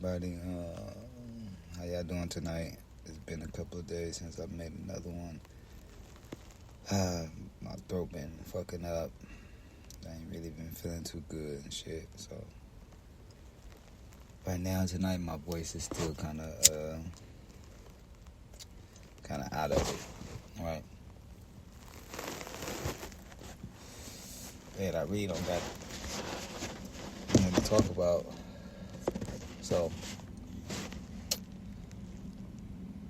everybody. How y'all doing tonight? It's been a couple of days since I made another one. My throat been fucking up. I ain't really been feeling too good and shit. So right now tonight, my voice is still kind of out of it. Right? Man, I really don't got nothing to talk about. So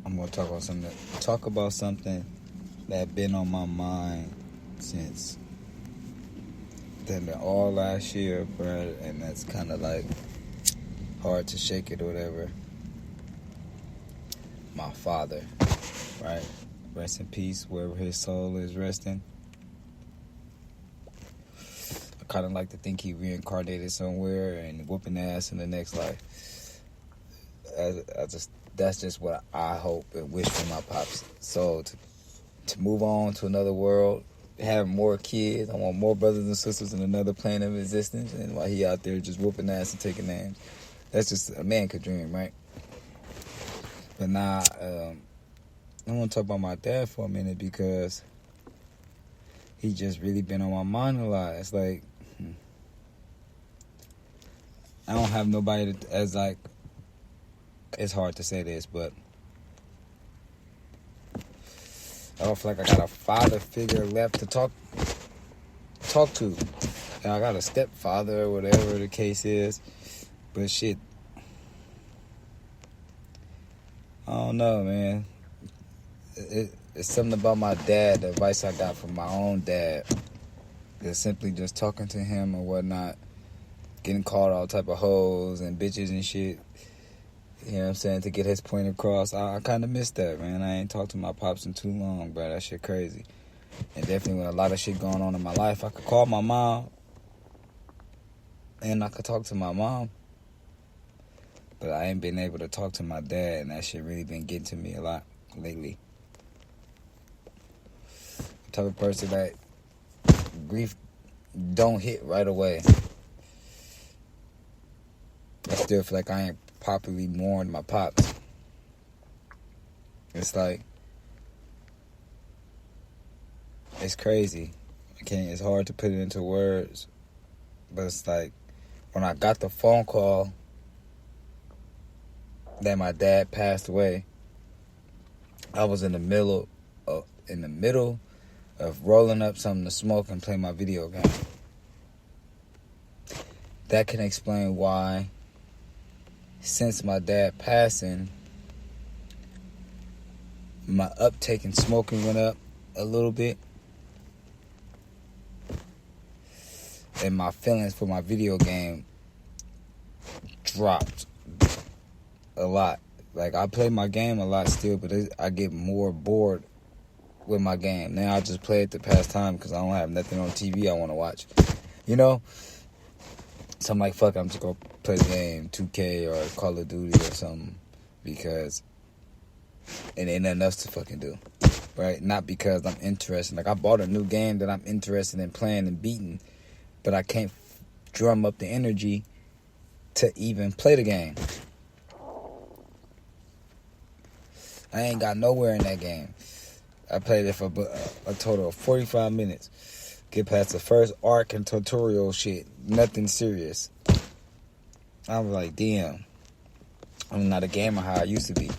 I'm gonna talk about something that been on my mind since then all last year, bro, and that's kind of like hard to shake it or whatever. My father, right? Rest in peace, wherever his soul is resting. I kind of like to think he reincarnated somewhere and whooping ass in the next life. That's just what I hope and wish for my pops. So to move on to another world, have more kids. I want more brothers and sisters in another plane of existence. And while he out there just whooping ass and taking names, that's just a man could dream, right? But now, I want to talk about my dad for a minute because he just really been on my mind a lot. It's like I don't have nobody as like. It's hard to say this, but I don't feel like I got a father figure left to talk to. And I got a stepfather or whatever the case is. But shit, I don't know, man. It's something about my dad, the advice I got from my own dad. That's simply just talking to him or whatnot, getting called all type of hoes and bitches and shit. You know what I'm saying? To get his point across. I kind of miss that, man. I ain't talked to my pops in too long, bro. That shit crazy. And definitely with a lot of shit going on in my life, I could call my mom and I could talk to my mom. But I ain't been able to talk to my dad, and that shit really been getting to me a lot lately. The type of person that grief don't hit right away. I still feel like I ain't properly mourned my pops. It's like, it's crazy. It's hard to put it into words, but it's like when I got the phone call that my dad passed away, I was in the middle of rolling up something to smoke and play my video game. That can explain why, since my dad passing, my uptake in smoking went up a little bit. And my feelings for my video game dropped a lot. Like, I play my game a lot still, but I get more bored with my game. Now I just play it to pass time because I don't have nothing on TV I want to watch. You know? So I'm like, fuck, I'm just going to play the game, 2K or Call of Duty or something, because it ain't nothing else to fucking do, right? Not because I'm interested. Like, I bought a new game that I'm interested in playing and beating, but I can't drum up the energy to even play the game. I ain't got nowhere in that game. I played it for a total of 45 minutes. Get past the first arc and tutorial shit. Nothing serious. I was like, damn. I'm not a gamer how I used to be.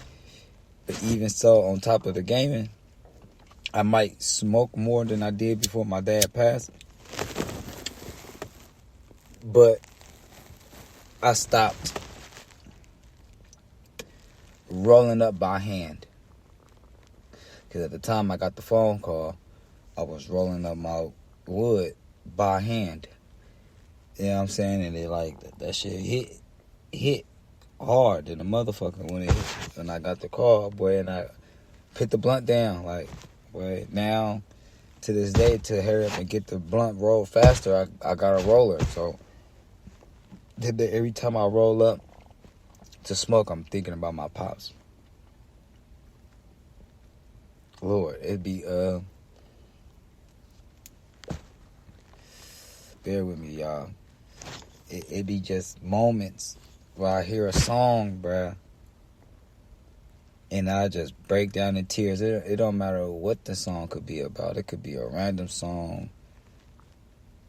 But even so, on top of the gaming, I might smoke more than I did before my dad passed. But I stopped rolling up by hand. Because at the time I got the phone call, I was rolling up my wood by hand. You know what I'm saying? And it like, that shit hit hard than a motherfucker when I got the call, boy, and I put the blunt down. Like, boy, now to this day, to hurry up and get the blunt rolled faster, I got a roller. So every time I roll up to smoke, I'm thinking about my pops. Lord, it'd be bear with me, y'all. It be just moments where I hear a song, bruh, and I just break down in tears. It don't matter what the song could be about. It could be a random song.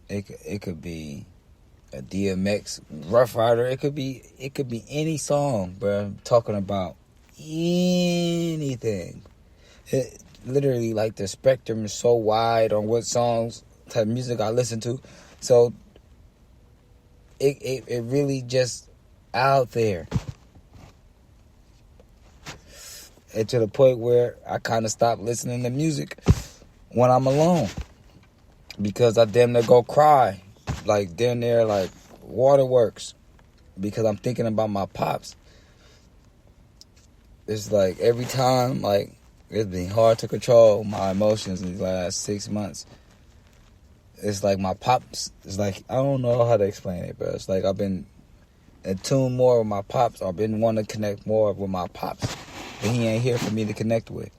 It could be a DMX Rough Rider. It could be any song, bruh, talking about anything. It literally, like, the spectrum is so wide on what songs, type of music I listen to. So it really just out there. And to the point where I kind of stopped listening to music when I'm alone. Because I damn near go cry. Like, damn near, like, waterworks. Because I'm thinking about my pops. It's like every time, like, it's been hard to control my emotions in these last 6 months. It's like my pops, it's like, I don't know how to explain it, bro. It's like I've been in tune more with my pops. I've been wanting to connect more with my pops. But he ain't here for me to connect with.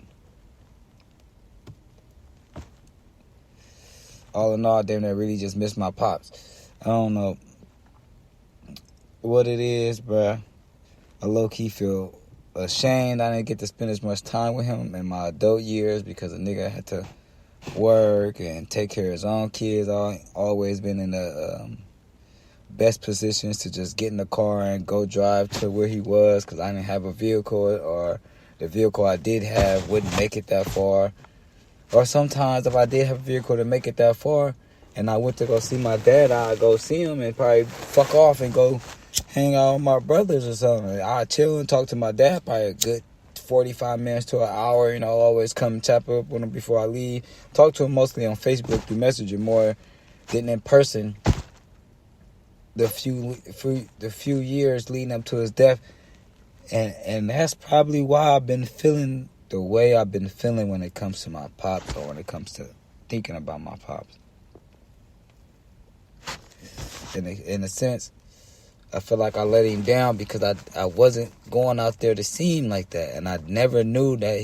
All in all, I damn near really just miss my pops. I don't know what it is, bruh. I low-key feel ashamed I didn't get to spend as much time with him in my adult years because a nigga had to work and take care of his own kids. I always been in the best positions to just get in the car and go drive to where he was because I didn't have a vehicle, or the vehicle I did have wouldn't make it that far. Or sometimes if I did have a vehicle to make it that far and I went to go see my dad, I'd go see him and probably fuck off and go hang out with my brothers or something. I'd chill and talk to my dad probably a good 45 minutes to an hour. You know, always come tap up with him before I leave. Talk to him mostly on Facebook through Messenger more than in person. The few years leading up to his death. And that's probably why I've been feeling the way I've been feeling when it comes to my pops, or when it comes to thinking about my pops. In a sense, I feel like I let him down because I wasn't going out there to see him like that. And I never knew that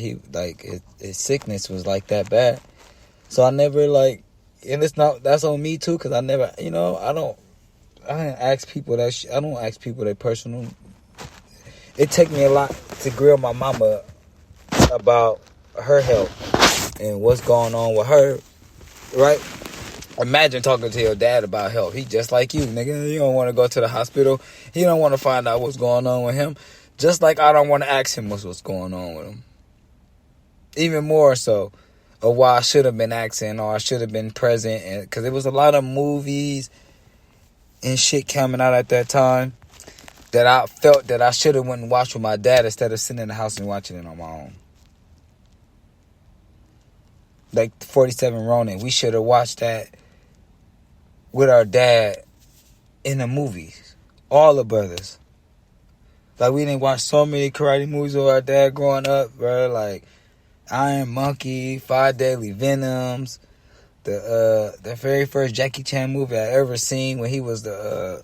his sickness was like that bad. So I never, like, and that's on me too, because I never, I don't ask people that I don't ask people their personal. It took me a lot to grill my mama about her health and what's going on with her, right? Imagine talking to your dad about health. He just like you, nigga. You don't want to go to the hospital. He don't want to find out what's going on with him. Just like I don't want to ask him what's going on with him. Even more so of why I should have been asking, or I should have been present. Because there was a lot of movies and shit coming out at that time that I felt that I should have went and watched with my dad instead of sitting in the house and watching it on my own. Like 47 Ronin. We should have watched that with our dad in the movies. All the brothers. Like, we didn't watch so many karate movies with our dad growing up, bro. Like Iron Monkey, Five Deadly Venoms, the very first Jackie Chan movie I ever seen when he was the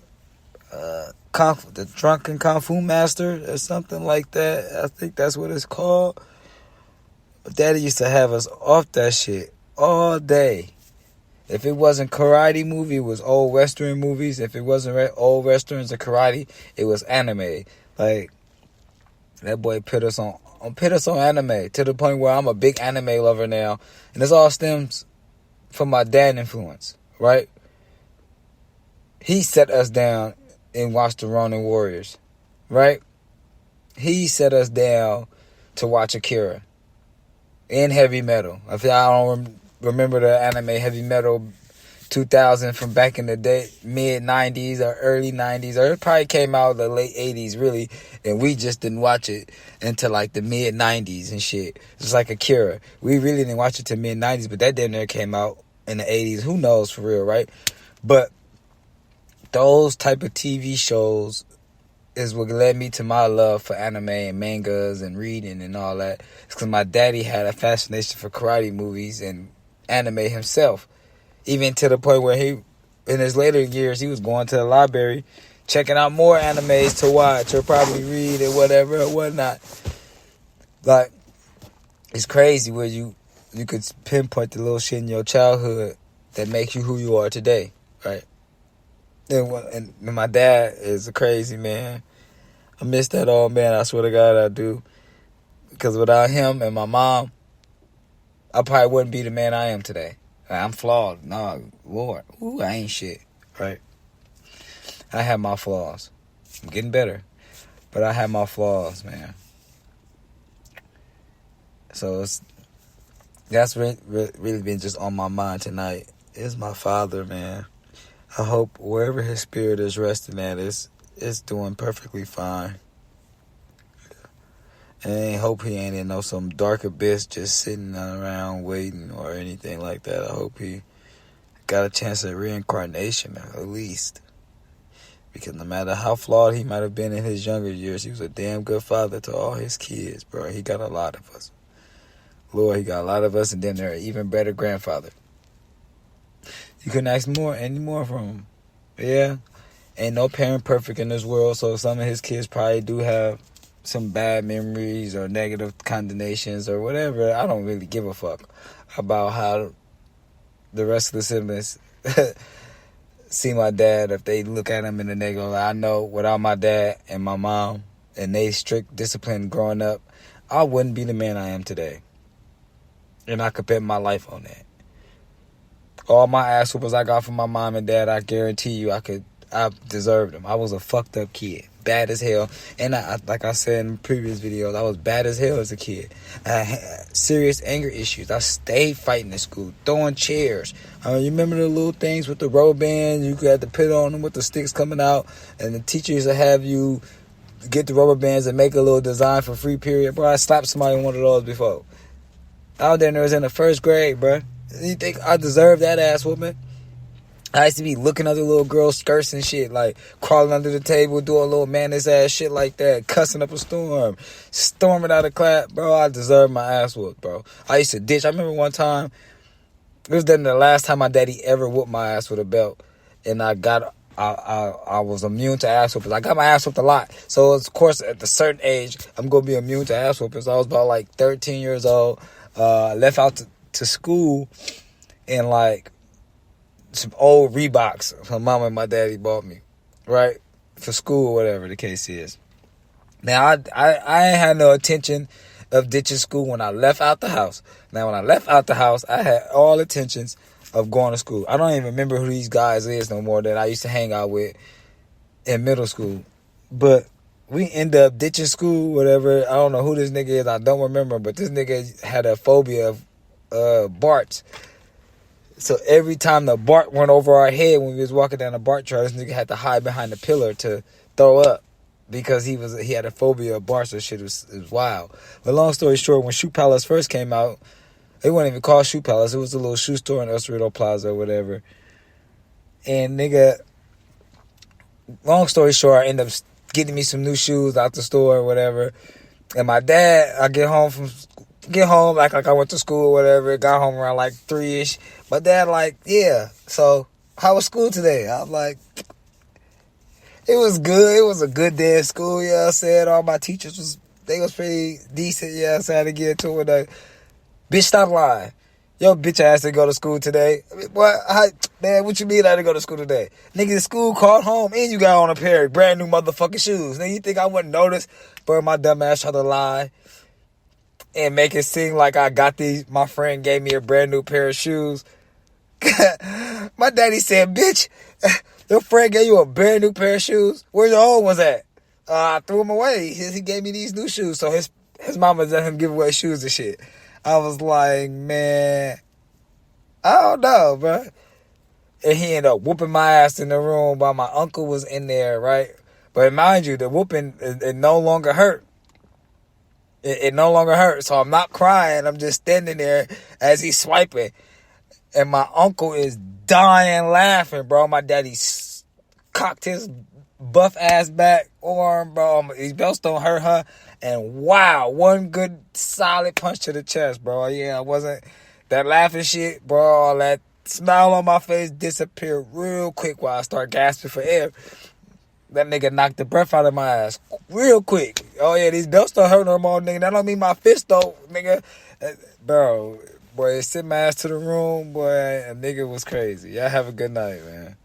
drunken Kung Fu master or something like that. I think that's what it's called. But Daddy used to have us off that shit all day. If it wasn't karate movie, it was old Western movies. If it wasn't old Westerns or karate, it was anime. Like, that boy put us on anime to the point where I'm a big anime lover now. And this all stems from my dad influence, right? He set us down and watched the Ronin Warriors, right? He set us down to watch Akira and Heavy Metal. If y'all don't remember the anime Heavy Metal 2000 from back in the day, mid 90s or early 90s, or it probably came out in the late 80s really, and we just didn't watch it until like the mid 90s and shit. It's like Akira. We really didn't watch it till mid 90s, but that damn near came out in the 80s. Who knows for real, right? But those type of TV shows is what led me to my love for anime and mangas and reading and all that. It's because my daddy had a fascination for karate movies and anime himself. Even to the point where he, in his later years, he was going to the library, checking out more animes to watch or probably read or whatever or whatnot. Like, it's crazy where you could pinpoint the little shit in your childhood that makes you who you are today, right? And my dad is a crazy man. I miss that old man. I swear to God, I do. Because without him and my mom, I probably wouldn't be the man I am today. I'm flawed. No, Lord. Ooh, I ain't shit. Right? I have my flaws. I'm getting better. But I have my flaws, man. So that's really been just on my mind tonight. Is my father, man. I hope wherever his spirit is resting at, it's doing perfectly fine. And I hope he ain't in some dark abyss just sitting around waiting or anything like that. I hope he got a chance at reincarnation at least. Because no matter how flawed he might have been in his younger years, he was a damn good father to all his kids, bro. He got a lot of us. Lord, he got a lot of us, and then they're an even better grandfather. You couldn't ask any more from him. Yeah. Ain't no parent perfect in this world, so some of his kids probably do have some bad memories or negative connotations or whatever. I don't really give a fuck about how the rest of the siblings see my dad. If they look at him in the negative, I know without my dad and my mom and they strict discipline growing up, I wouldn't be the man I am today. And I could bet my life on that. All my ass whoopers I got from my mom and dad, I guarantee you I deserved them. I was a fucked up kid. Bad as hell. And I, like I said in previous videos, I was bad as hell as a kid. I had serious anger issues. I stayed fighting in school, throwing chairs. You remember the little things with the rubber bands? You had to put on them with the sticks coming out. And the teacher used to have you get the rubber bands and make a little design for free period. Bro, I slapped somebody with one of those before. Out there, and it was in the first grade, bro. You think I deserve that ass whooping? I used to be looking at the little girls' skirts and shit, like crawling under the table, doing little madness ass shit like that, cussing up a storm, storming out of class. Bro, I deserve my ass whooped, bro. I used to ditch. I remember one time, it was then the last time my daddy ever whooped my ass with a belt, and I was immune to ass whoopings. I got my ass whooped a lot. So, of course, at a certain age, I'm going to be immune to ass whoopings. I was about like 13 years old. Left out to school and like some old Reeboks my mom and my daddy bought me, right, for school or whatever the case is. Now I ain't had no intention of ditching school when I left out the house. Now when I left out the house, I had all intentions of going to school. I don't even remember who these guys is no more that I used to hang out with in middle school, but we end up ditching school, whatever. I don't know who this nigga is. I don't remember. But this nigga had a phobia of Barts. So every time the Bart went over our head when we was walking down the Bart trail, this nigga had to hide behind the pillar to throw up. Because he had a phobia of Barts. So shit was wild. But long story short, when Shoe Palace first came out, it wasn't even called Shoe Palace. It was a little shoe store in El Cerrito Plaza or whatever. And nigga, long story short, I ended up getting me some new shoes out the store or whatever. And my dad, I get home like I went to school or whatever. Got home around like 3-ish. My dad like, yeah, so how was school today? I'm like, it was good. It was a good day at school, you know what I'm saying? All my teachers was pretty decent, you know what I'm saying? I had to get into it. Like, bitch, stop lying. Yo, bitch ass didn't go to school today. I mean, man, what you mean I didn't go to school today? Nigga, the school called home and you got on a pair of brand new motherfucking shoes. Now you think I wouldn't notice? Bro, my dumb ass tried to lie and make it seem like I got these. My friend gave me a brand new pair of shoes. My daddy said, bitch, your friend gave you a brand new pair of shoes? Where your old ones at? I threw them away. He gave me these new shoes. So his mama let him give away shoes and shit. I was like, man, I don't know, bro. And he ended up whooping my ass in the room while my uncle was in there, right? But mind you, the whooping, it no longer hurt. It no longer hurt. So I'm not crying. I'm just standing there as he's swiping. And my uncle is dying laughing, bro. My daddy cocked his buff ass back arm, bro. These belts don't hurt, huh? And wow, one good solid punch to the chest, bro. Yeah, I wasn't that laughing shit, bro. All that smile on my face disappeared real quick while I start gasping for air. That nigga knocked the breath out of my ass real quick. Oh yeah, these belts don't hurt no more, nigga. That don't mean my fist though, nigga. Bro, boy, sent my ass to the room, boy. A nigga was crazy. Y'all have a good night, man.